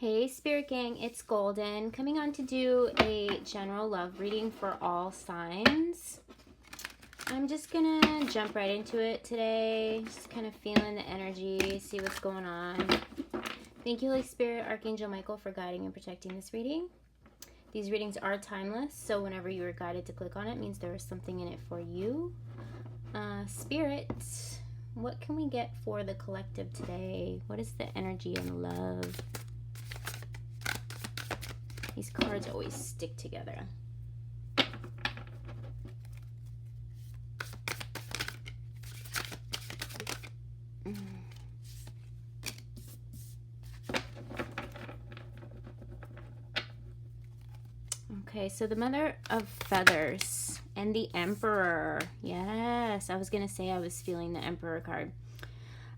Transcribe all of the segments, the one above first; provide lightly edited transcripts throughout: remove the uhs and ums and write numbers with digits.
Hey Spirit Gang, it's Golden, coming on to do a general love reading for all signs. I'm just gonna jump right into it today, just kind of feeling the energy, see what's going on. Thank you, Holy Spirit, Archangel Michael, for guiding and protecting this reading. These readings are timeless, so whenever you are guided to click on it, means there is something in it for you. Spirit, what can we get for the collective today? What is the energy and love? These cards always stick together. Okay, so the Mother of Feathers and the Emperor. Yes, I was going to say I was feeling the Emperor card.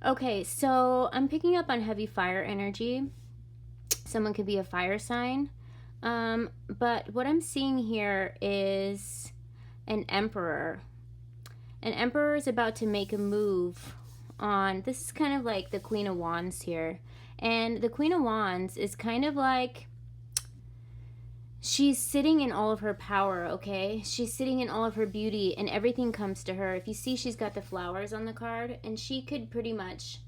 Okay, so I'm picking up on heavy fire energy. Someone could be a fire sign. But what I'm seeing here is an emperor. An emperor is about to make a move on, this is kind of like the Queen of Wands here. And the Queen of Wands is kind of like, she's sitting in all of her power, okay? She's sitting in all of her beauty and everything comes to her. If you see, she's got the flowers on the card and she could pretty much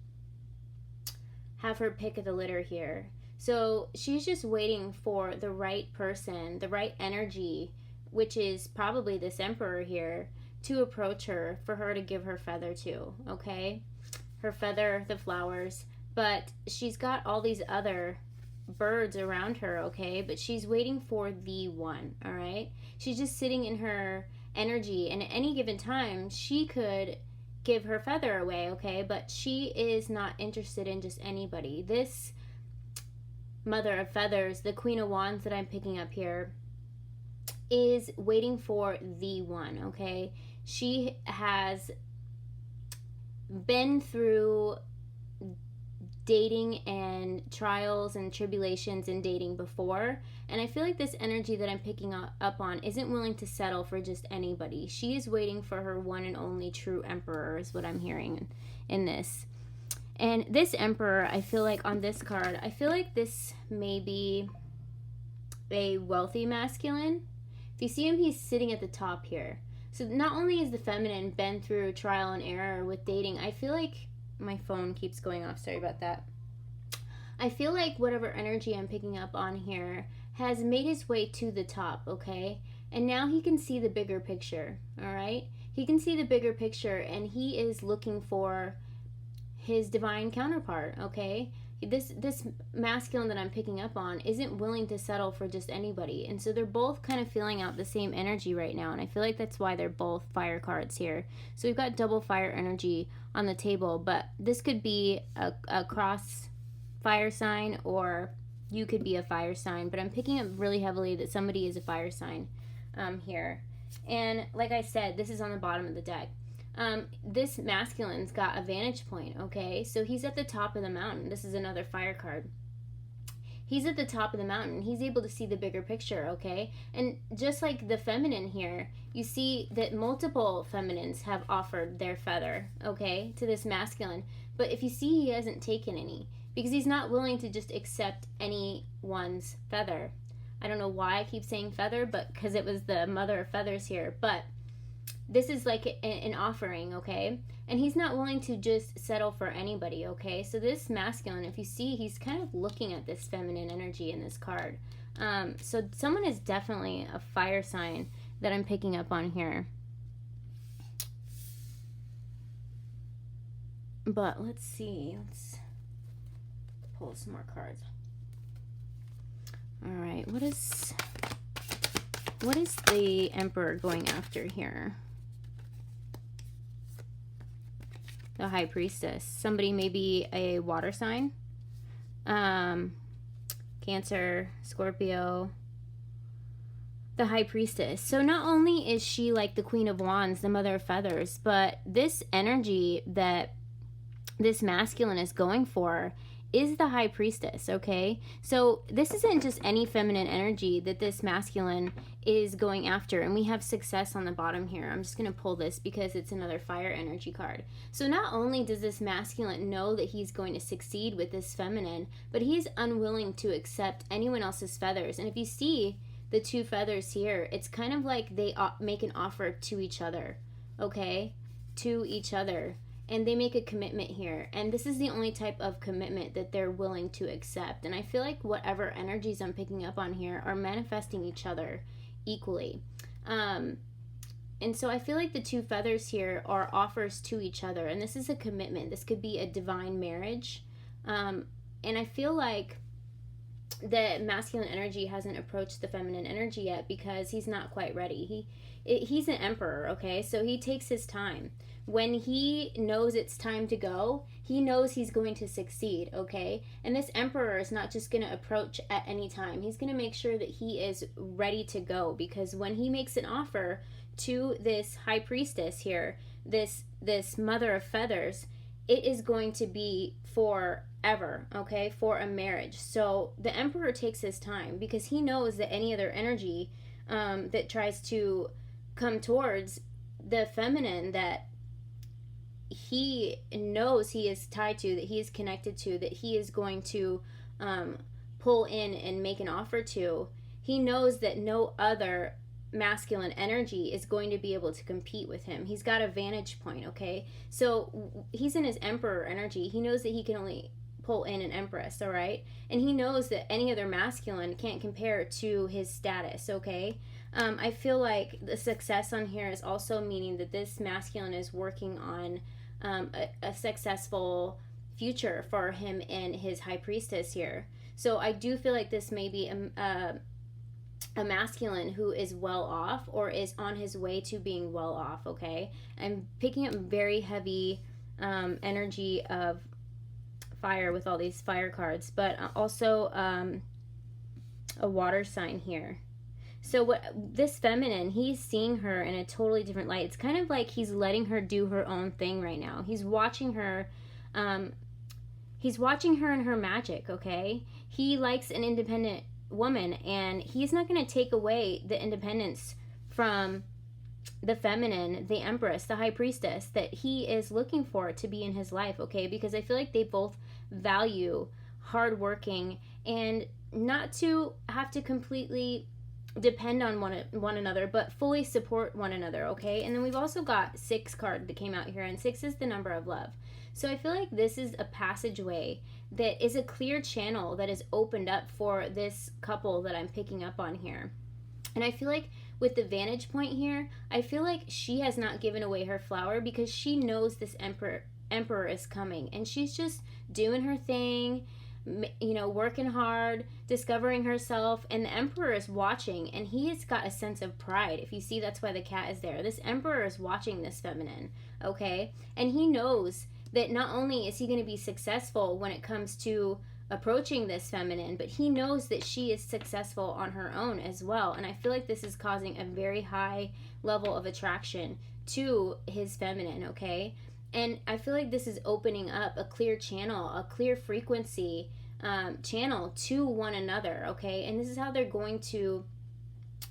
have her pick of the litter here. So she's just waiting for the right person, the right energy, which is probably this Emperor here, to approach her, for her to give her feather to, okay? Her feather, the flowers, but she's got all these other birds around her, okay? But she's waiting for the one, all right? She's just sitting in her energy, and at any given time, she could give her feather away, okay? But she is not interested in just anybody. This Mother of Feathers, the Queen of Wands that I'm picking up here, is waiting for the one, okay? She has been through dating and trials and tribulations in dating before, and I feel like this energy that I'm picking up on isn't willing to settle for just anybody. She is waiting for her one and only true Emperor, is what I'm hearing in this. And this Emperor, I feel like on this card, I feel like this may be a wealthy masculine. If you see him, he's sitting at the top here. So not only is the feminine been through trial and error with dating, I feel like my phone keeps going off. Sorry about that. I feel like whatever energy I'm picking up on here has made his way to the top, okay? And now he can see the bigger picture, all right? He can see the bigger picture and he is looking for his divine counterpart, okay? This masculine that I'm picking up on isn't willing to settle for just anybody. And so they're both kind of feeling out the same energy right now. And I feel like that's why they're both fire cards here. So we've got double fire energy on the table. But this could be a cross fire sign, or you could be a fire sign. But I'm picking up really heavily that somebody is a fire sign here. And like I said, this is on the bottom of the deck. This masculine's got a vantage point, okay? So he's at the top of the mountain. This is another fire card. He's at the top of the mountain. He's able to see the bigger picture, okay? And just like the feminine here, you see that multiple feminines have offered their feather, okay, to this masculine. But if you see, he hasn't taken any because he's not willing to just accept anyone's feather. I don't know why I keep saying feather, but because it was the Mother of Feathers here. But this is like an offering, okay? And he's not willing to just settle for anybody, okay? So this masculine, if you see, he's kind of looking at this feminine energy in this card. So someone is definitely a fire sign that I'm picking up on here. But let's see. Let's pull some more cards. All right. What is the Emperor going after here? The High Priestess. Somebody maybe a water sign. Cancer, Scorpio. The High Priestess. So not only is she like the Queen of Wands, the Mother of Feathers, but this energy that this masculine is going for is the High Priestess, okay? So this isn't just any feminine energy that this masculine is going after. And we have Success on the bottom here. I'm just going to pull this because it's another fire energy card. So not only does this masculine know that he's going to succeed with this feminine, but he's unwilling to accept anyone else's feathers. And if you see the two feathers here, it's kind of like they make an offer to each other, okay? To each other. And they make a commitment here. And this is the only type of commitment that they're willing to accept. And I feel like whatever energies I'm picking up on here are manifesting each other equally. And so I feel like the two feathers here are offers to each other. And this is a commitment. This could be a divine marriage. And I feel like the masculine energy hasn't approached the feminine energy yet because he's not quite ready. He's an emperor, okay? So he takes his time. When he knows it's time to go, he knows he's going to succeed, okay? And this emperor is not just going to approach at any time. He's going to make sure that he is ready to go, because when he makes an offer to this High Priestess here, this mother of feathers, it is going to be forever, okay? For a marriage. So the emperor takes his time because he knows that any other energy that tries to come towards the feminine that he knows he is tied to, that he is connected to, that he is going to pull in and make an offer to, he knows that no other masculine energy is going to be able to compete with him. He's got a vantage point, okay? So he's in his emperor energy. He knows that he can only pull in an empress, all right? And he knows that any other masculine can't compare to his status, okay? I feel like the Success on here is also meaning that this masculine is working on a successful future for him and his High Priestess here. So I do feel like this may be a masculine who is well off or is on his way to being well off, okay? I'm picking up very heavy energy of fire with all these fire cards, but also a water sign here. So what this feminine, he's seeing her in a totally different light. It's kind of like he's letting her do her own thing right now. He's watching her in her magic, okay? He likes an independent woman, and he's not going to take away the independence from the feminine, the Empress, the High Priestess that he is looking for to be in his life, okay? Because I feel like they both value hardworking and not to have to completely depend on one another, but fully support one another, okay? And then we've also got 6 card that came out here, and 6 is the number of love. So I feel like this is a passageway that is a clear channel that is opened up for this couple that I'm picking up on here. And I feel like with the vantage point here, I feel like she has not given away her flower because she knows this emperor is coming, and she's just doing her thing, you know, working hard, discovering herself, and the emperor is watching, and he has got a sense of pride. If you see, that's why the cat is there. This emperor is watching this feminine, okay? And he knows that not only is he going to be successful when it comes to approaching this feminine, but he knows that she is successful on her own as well. And I feel like this is causing a very high level of attraction to his feminine, okay? And I feel like this is opening up a clear channel, a clear frequency channel to one another, okay? And this is how they're going to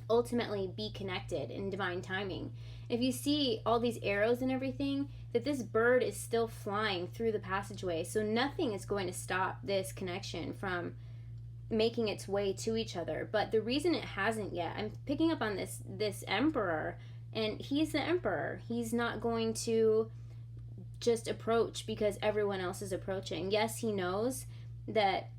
ultimately be connected in divine timing. If you see all these arrows and everything, that this bird is still flying through the passageway. So nothing is going to stop this connection from making its way to each other. But the reason it hasn't yet, I'm picking up on this emperor, and he's the emperor. He's not going to just approach because everyone else is approaching. Yes, he knows that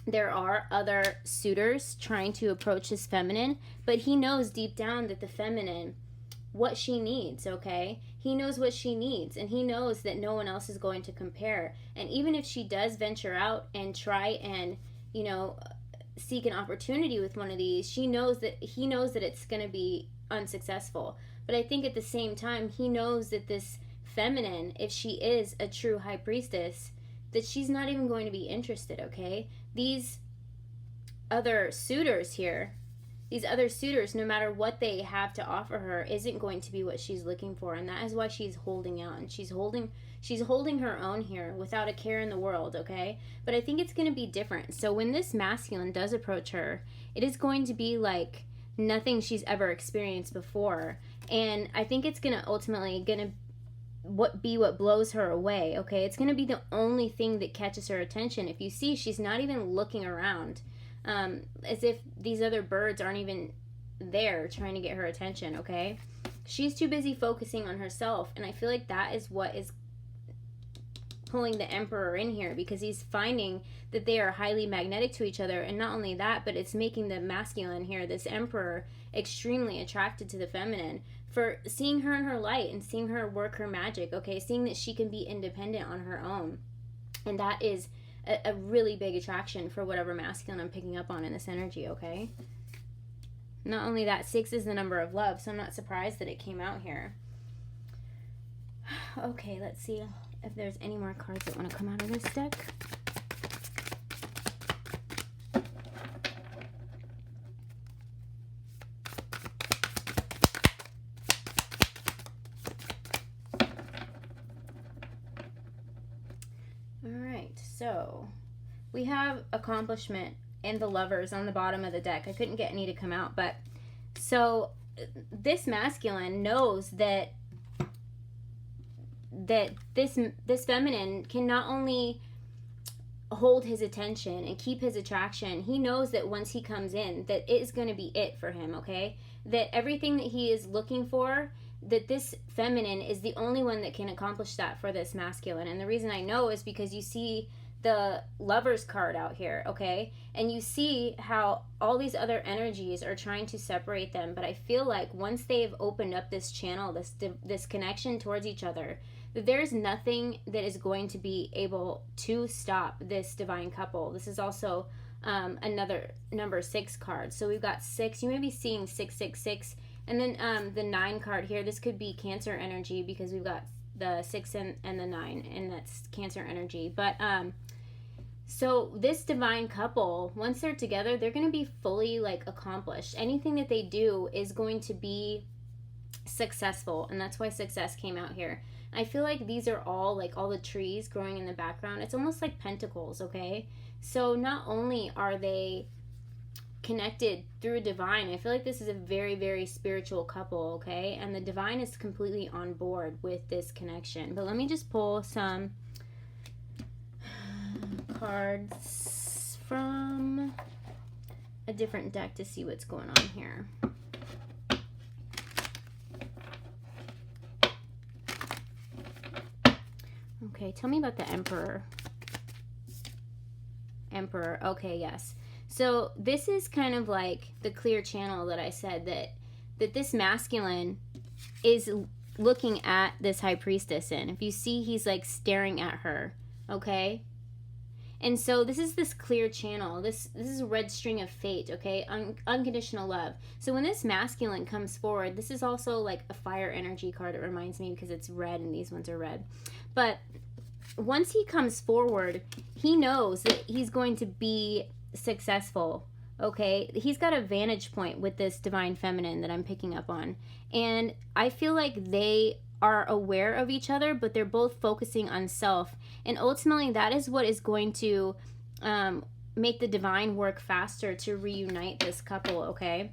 there are other suitors trying to approach his feminine, but he knows deep down that the feminine, what she needs, okay? He knows what she needs, and he knows that no one else is going to compare. And even if she does venture out and try and, you know, seek an opportunity with one of these, he knows that it's going to be unsuccessful. But I think at the same time, he knows that this feminine, if she is a true High Priestess, that she's not even going to be interested, okay? These other suitors here, these other suitors, no matter what they have to offer her, isn't going to be what she's looking for. And that is why she's holding out, and she's holding her own here without a care in the world, okay? But I think it's going to be different. So when this masculine does approach her, it is going to be like nothing she's ever experienced before. And I think it's going to ultimately be what blows her away, okay? It's going to be the only thing that catches her attention. If you see, she's not even looking around, as if these other birds aren't even there trying to get her attention, okay? She's too busy focusing on herself, and I feel like that is what is pulling the Emperor in here, because he's finding that they are highly magnetic to each other. And not only that, but it's making the masculine here, this Emperor, extremely attracted to the feminine for seeing her in her light and seeing her work her magic, okay? Seeing that she can be independent on her own. And that is a really big attraction for whatever masculine I'm picking up on in this energy, okay? Not only that, 6 is the number of love, so I'm not surprised that it came out here. Okay, let's see if there's any more cards that want to come out of this deck. So we have accomplishment and the Lovers on the bottom of the deck. I couldn't get any to come out, but so this masculine knows that this feminine can not only hold his attention and keep his attraction, he knows that once he comes in, that it is going to be it for him, okay? That everything that he is looking for, that this feminine is the only one that can accomplish that for this masculine. And the reason I know is because you see the Lovers card out here, okay? And you see how all these other energies are trying to separate them, but I feel like once they've opened up this channel, this connection towards each other, that there's nothing that is going to be able to stop this divine couple. This is also another number 6 card. So we've got 6. You may be seeing 666. And then the 9 card here, this could be Cancer energy, because we've got the 6 and the 9, and that's Cancer energy. But so this divine couple, once they're together, they're going to be fully like accomplished. Anything that they do is going to be successful, and that's why success came out here. I feel like these are all like all the trees growing in the background. It's almost like pentacles, okay? So not only are they connected through divine, I feel like this is a very, very spiritual couple, okay? And the divine is completely on board with this connection. But let me just pull some cards from a different deck to see what's going on here. Okay, tell me about the Emperor. Emperor, okay, yes. So this is kind of like the clear channel that I said, that this masculine is looking at this High Priestess in. If you see, he's like staring at her, okay? And so this is this clear channel. This is a red string of fate, okay? Unconditional love. So when this masculine comes forward, this is also like a fire energy card. It reminds me because it's red and these ones are red. But once he comes forward, he knows that he's going to be successful, okay? He's got a vantage point with this divine feminine that I'm picking up on. And I feel like they are aware of each other, but they're both focusing on self. And ultimately, that is what is going to make the divine work faster to reunite this couple, okay?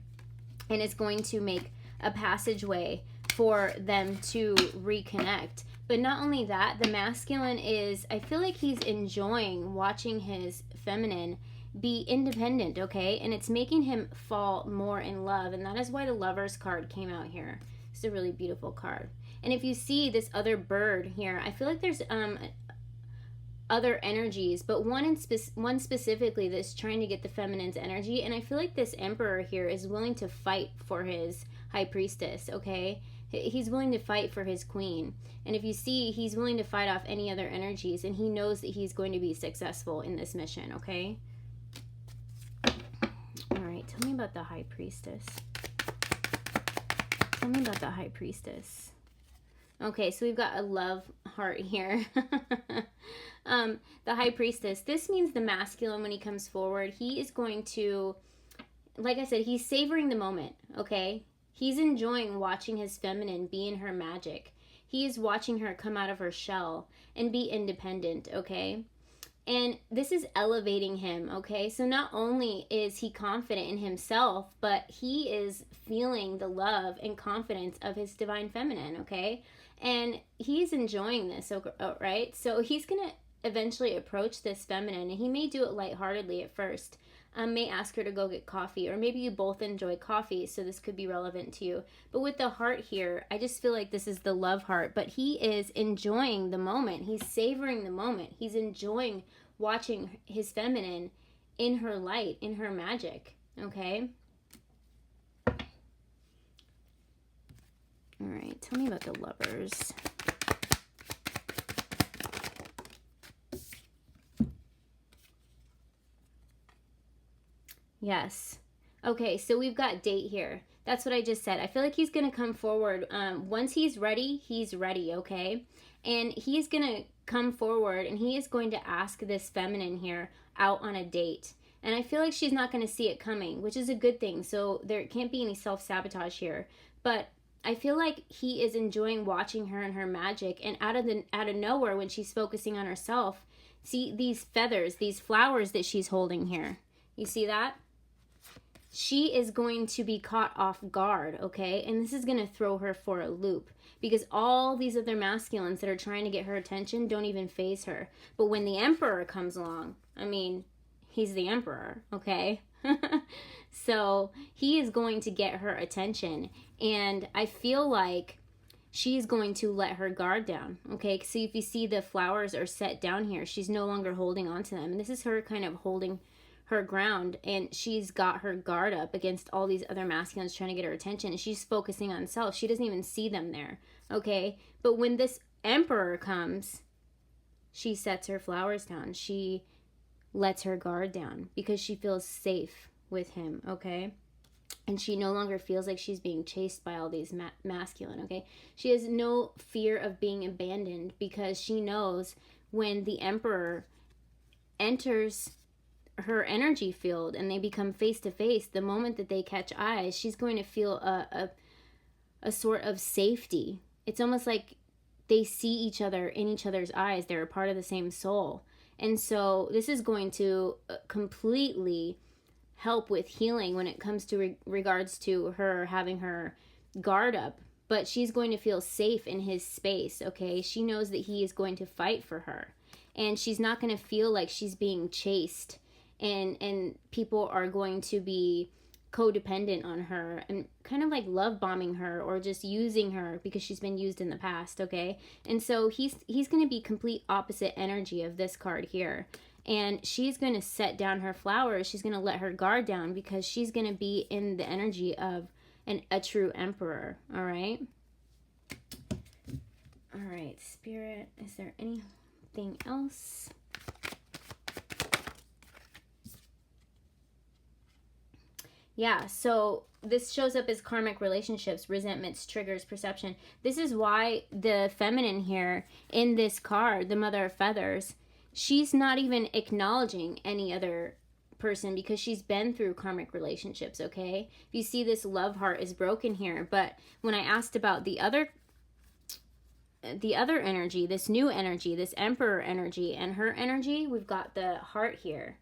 And it's going to make a passageway for them to reconnect. But not only that, the masculine is, I feel like he's enjoying watching his feminine be independent, okay? And it's making him fall more in love. And that is why the Lovers card came out here. It's a really beautiful card. And if you see this other bird here, I feel like there's other energies, but one specifically that's trying to get the feminine's energy. And I feel like this Emperor here is willing to fight for his High Priestess, okay? He's willing to fight for his queen. And if you see, he's willing to fight off any other energies, and he knows that he's going to be successful in this mission, okay? All right, tell me about the High Priestess. Tell me about the High Priestess. Okay, so we've got a love heart here. The High Priestess. This means the masculine, when he comes forward, he is going to like I said, he's savoring the moment, okay? He's enjoying watching his feminine be in her magic. He is watching her come out of her shell and be independent, okay? And this is elevating him, okay? So not only is he confident in himself, but he is feeling the love and confidence of his divine feminine, okay? And he's enjoying this, right? So he's going to eventually approach this feminine, and he may do it lightheartedly at first. May ask her to go get coffee, or maybe you both enjoy coffee, so this could be relevant to you. But with the heart here, I just feel like this is the love heart, but he is enjoying the moment. He's savoring the moment. He's enjoying watching his feminine in her light, in her magic, okay? All right, tell me about the Lovers. Yes. Okay, so we've got date here. That's what I just said. I feel like he's going to come forward. Once he's ready, okay? And he's going to come forward, and he is going to ask this feminine here out on a date. And I feel like she's not going to see it coming, which is a good thing. So there can't be any self-sabotage here. But I feel like he is enjoying watching her and her magic. And out of nowhere, when she's focusing on herself, see these feathers, these flowers that she's holding here. You see that? She is going to be caught off guard, okay? And this is going to throw her for a loop, because all these other masculines that are trying to get her attention don't even faze her. But when the Emperor comes along, I mean, he's the Emperor, okay? So he is going to get her attention, and I feel like she's going to let her guard down, okay? So if you see the flowers are set down here, she's no longer holding on to them. And this is her kind of holding her ground, and she's got her guard up against all these other masculines trying to get her attention, and she's focusing on self. She doesn't even see them there, okay? But when this Emperor comes, she sets her flowers down. She lets her guard down because she feels safe with him, okay? And she no longer feels like she's being chased by all these masculine, okay? She has no fear of being abandoned, because she knows when the Emperor enters her energy field and they become face to face, the moment that they catch eyes, she's going to feel a sort of safety. It's almost like they see each other in each other's eyes. They're a part of the same soul. And so this is going to completely help with healing when it comes to regards to her having her guard up. But she's going to feel safe in his space, okay? She knows that he is going to fight for her. And she's not going to feel like she's being chased, and people are going to be codependent on her and kind of like love bombing her or just using her because she's been used in the past, okay? And so he's going to be complete opposite energy of this card here. And she's going to set down her flowers. She's going to let her guard down because she's going to be in the energy of a true Emperor, all right? All right, Spirit, is there anything else? Yeah, so this shows up as karmic relationships, resentments, triggers, perception. This is why the feminine here in this card, the Mother of Feathers, she's not even acknowledging any other person because she's been through karmic relationships, okay? You see this love heart is broken here, but when I asked about the other energy, this new energy, this Emperor energy and her energy, we've got the heart here,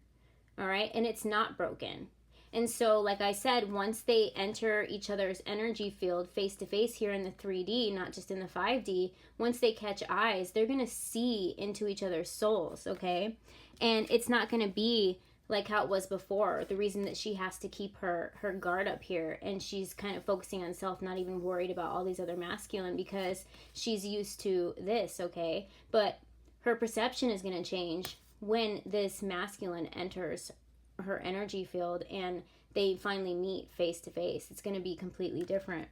all right? And it's not broken. And so, like I said, once they enter each other's energy field face to face here in the 3D, not just in the 5D, once they catch eyes, they're going to see into each other's souls, okay? And it's not going to be like how it was before. The reason that she has to keep her guard up here and she's kind of focusing on self, not even worried about all these other masculine because she's used to this, okay? But her perception is going to change when this masculine enters her energy field and they finally meet face to face. It's going to be completely different.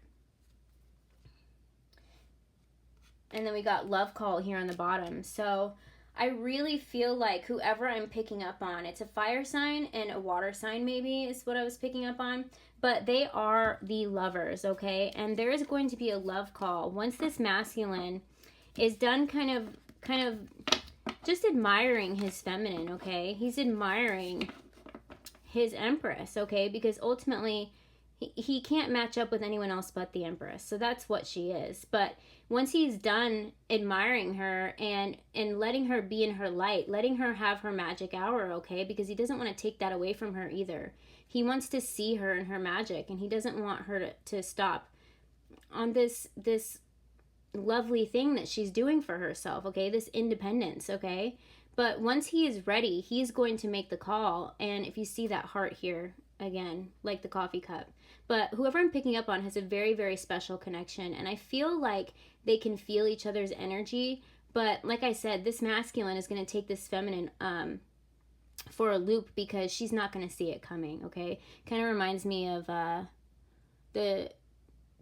And then we got love call here on the bottom. So I really feel like whoever I'm picking up on, it's a fire sign and a water sign maybe is what I was picking up on, but they are the lovers, okay? And there is going to be a love call once this masculine is done kind of just admiring his feminine, okay? He's admiring his Empress, okay? Because ultimately he can't match up with anyone else but the Empress. So that's what she is. But once he's done admiring her and letting her be in her light, letting her have her magic hour, okay? Because he doesn't want to take that away from her either. He wants to see her in her magic, and he doesn't want her to stop on this lovely thing that she's doing for herself, okay? This independence, okay? But once he is ready, he's going to make the call. And if you see that heart here, again, like the coffee cup. But whoever I'm picking up on has a very, very special connection. And I feel like they can feel each other's energy. But like I said, this masculine is going to take this feminine for a loop because she's not going to see it coming, okay? Kind of reminds me of the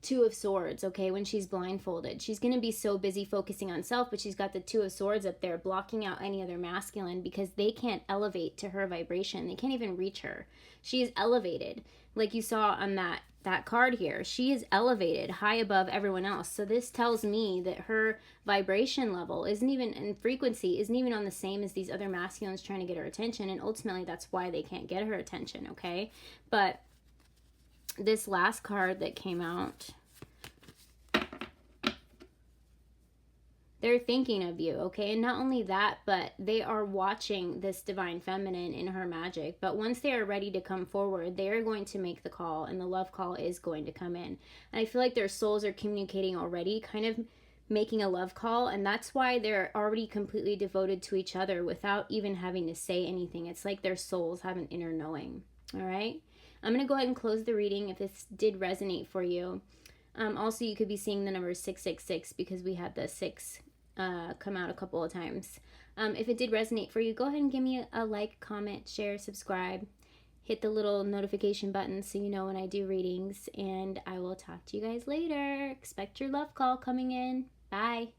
Two of Swords, okay, when she's blindfolded. She's going to be so busy focusing on self, but she's got the Two of Swords up there blocking out any other masculine because they can't elevate to her vibration. They can't even reach her. She is elevated. Like you saw on that card here, she is elevated high above everyone else. So this tells me that her vibration level isn't even, and frequency isn't even on the same as these other masculines trying to get her attention, and ultimately that's why they can't get her attention, okay? But this last card that came out, they're thinking of you, okay? And not only that, but they are watching this divine feminine in her magic. But once they are ready to come forward, they are going to make the call, and the love call is going to come in. And I feel like their souls are communicating already, kind of making a love call, and that's why they're already completely devoted to each other without even having to say anything. It's like their souls have an inner knowing, all right? I'm going to go ahead and close the reading if this did resonate for you. Also, you could be seeing the number 666 because we had the 6 come out a couple of times. If it did resonate for you, go ahead and give me a like, comment, share, subscribe. Hit the little notification button so you know when I do readings. And I will talk to you guys later. Expect your love call coming in. Bye.